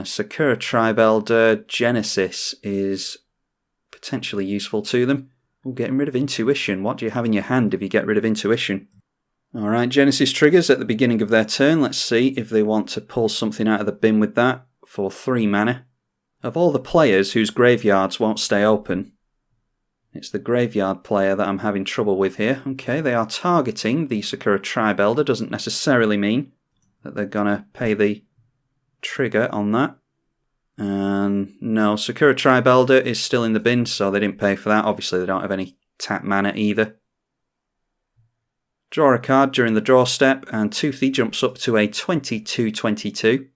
Sakura Tribe Elder. Genesis is potentially useful to them. Ooh, getting rid of Intuition. What do you have in your hand if you get rid of Intuition? Alright, Genesis triggers at the beginning of their turn. Let's see if they want to pull something out of the bin with that for 3 mana. Of all the players whose graveyards won't stay open, it's the graveyard player that I'm having trouble with here. Okay, they are targeting the Sakura Tribe Elder. Doesn't necessarily mean that they're going to pay the trigger on that. And no, Sakura Tribe Elder is still in the bin, so they didn't pay for that. Obviously, they don't have any tap mana either. Draw a card during the draw step, and Toothy jumps up to a 22/22.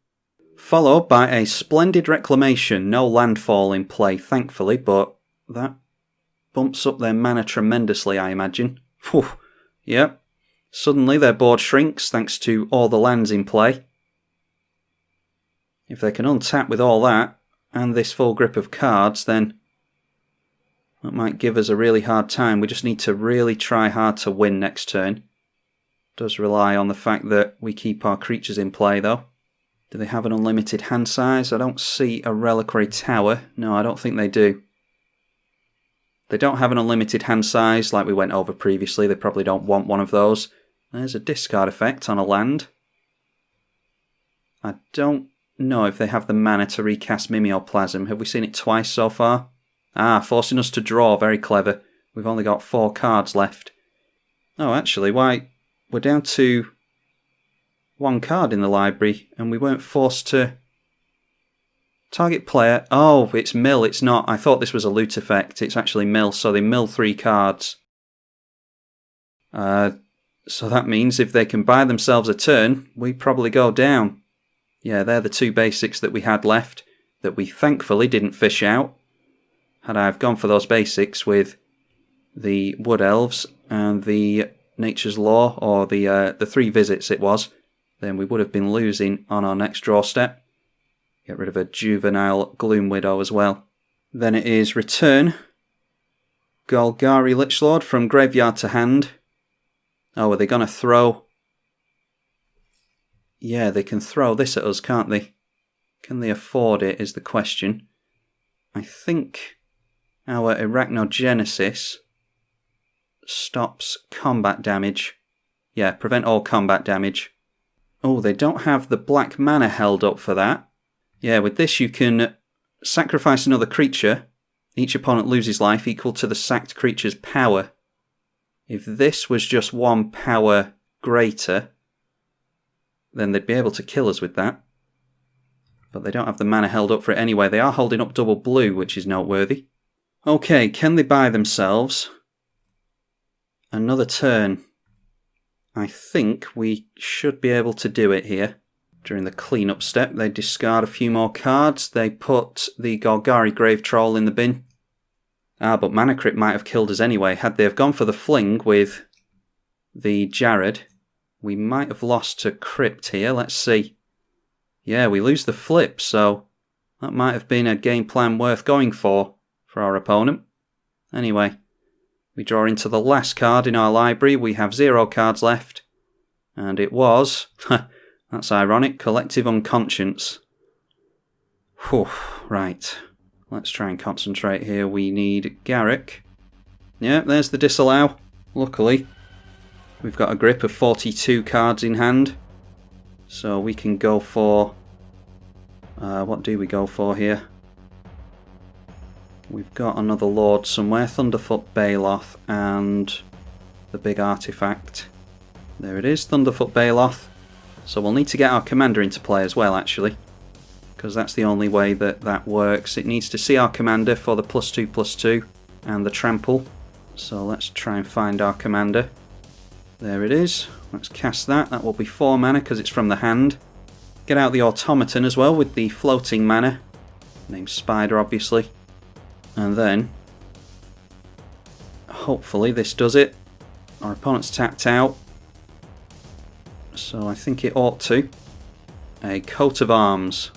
Followed by a Splendid Reclamation. No landfall in play, thankfully, but that bumps up their mana tremendously, I imagine. Whew. Yep. Suddenly their board shrinks thanks to all the lands in play. If they can untap with all that, and this full grip of cards, then that might give us a really hard time. We just need to really try hard to win next turn. It does rely on the fact that we keep our creatures in play, though. Do they have an unlimited hand size? I don't see a Reliquary Tower. No, I don't think they do. They don't have an unlimited hand size like we went over previously. They probably don't want one of those. There's a discard effect on a land. I don't know if they have the mana to recast Mimeoplasm. Have we seen it twice so far? Ah, forcing us to draw. Very clever. We've only got 4 cards left. Oh, actually, why? We're down to 1 card in the library, and we weren't forced to target player. Oh, it's mill, it's not. I thought this was a loot effect. It's actually mill, so they mill 3 cards. So that means if they can buy themselves a turn, we probably go down. Yeah, they're the two basics that we had left that we thankfully didn't fish out. Had I have gone for those basics with the Wood Elves and the Nature's Law, or the 3 visits it was, then we would have been losing on our next draw step. Get rid of a juvenile Gloom Widow as well. Then it is return Golgari Lichlord from graveyard to hand. Oh, are they going to throw? Yeah, they can throw this at us, can't they? Can they afford it is the question. I think our Arachnogenesis stops combat damage. Yeah, prevent all combat damage. Oh, they don't have the black mana held up for that. Yeah, with this you can sacrifice another creature. Each opponent loses life equal to the sacked creature's power. If this was just 1 power greater, then they'd be able to kill us with that. But they don't have the mana held up for it anyway. They are holding up double blue, which is noteworthy. Okay, can they buy themselves another turn? I think we should be able to do it here. During the cleanup step, they discard a few more cards. They put the Golgari Grave Troll in the bin. But Mana Crypt might have killed us anyway. Had they have gone for the fling with the Jared, we might have lost to Crypt here. Let's see. Yeah, we lose the flip, so that might have been a game plan worth going for our opponent. Anyway, we draw into the last card in our library. We have 0 cards left. And it was, that's ironic, Collective Unconscience. Whew, right. Let's try and concentrate here. We need Garrick. Yeah, there's the disallow. Luckily, we've got a grip of 42 cards in hand. So we can go for... what do we go for here? We've got another Lord somewhere. Thunderfoot Baloth and the big artifact. There it is, Thunderfoot Baloth. So we'll need to get our commander into play as well, actually. Because that's the only way that that works. It needs to see our commander for the +2/+2 and the trample. So let's try and find our commander. There it is. Let's cast that. That will be 4 mana because it's from the hand. Get out the Automaton as well with the floating mana. Named Spider, obviously. And then, hopefully this does it. Our opponent's tapped out. So I think it ought to. A Coat of Arms.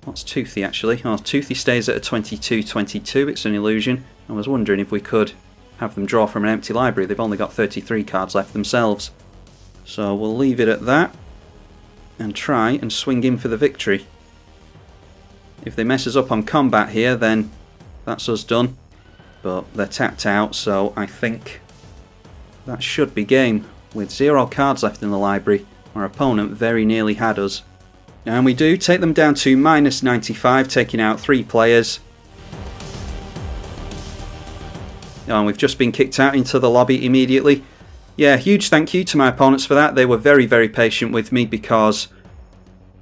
What's Toothy actually? Oh, Toothy stays at a 22/22. It's an illusion. I was wondering if we could have them draw from an empty library. They've only got 33 cards left themselves. So we'll leave it at that. And try and swing in for the victory. If they mess us up on combat here, then that's us done. But they're tapped out, so I think that should be game. With 0 cards left in the library, our opponent very nearly had us. And we do take them down to -95, taking out 3 players. And we've just been kicked out into the lobby immediately. Yeah, huge thank you to my opponents for that. They were very, very patient with me because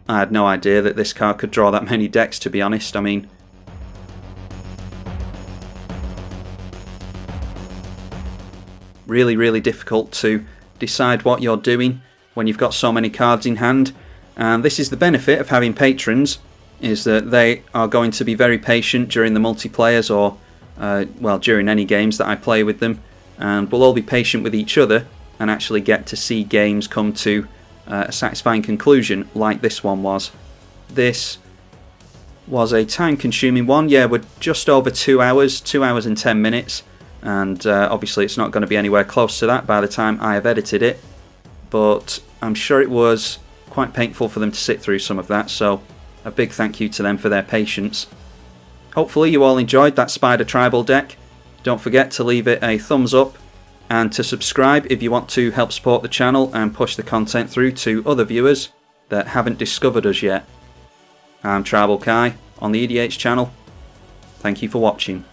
I had no idea that this card could draw that many decks, to be honest. I mean, really, really difficult to decide what you're doing when you've got so many cards in hand. And this is the benefit of having patrons, is that they are going to be very patient during the multiplayers or, well, during any games that I play with them. And we'll all be patient with each other and actually get to see games come to a satisfying conclusion like this one was. This was a time-consuming one. Yeah, we're just over 2 hours, 2 hours and 10 minutes. And obviously it's not going to be anywhere close to that by the time I have edited it. But I'm sure it was quite painful for them to sit through some of that. So a big thank you to them for their patience. Hopefully you all enjoyed that Spider Tribal deck. Don't forget to leave it a thumbs up and to subscribe if you want to help support the channel and push the content through to other viewers that haven't discovered us yet. I'm tribalkai on the EDH channel. Thank you for watching.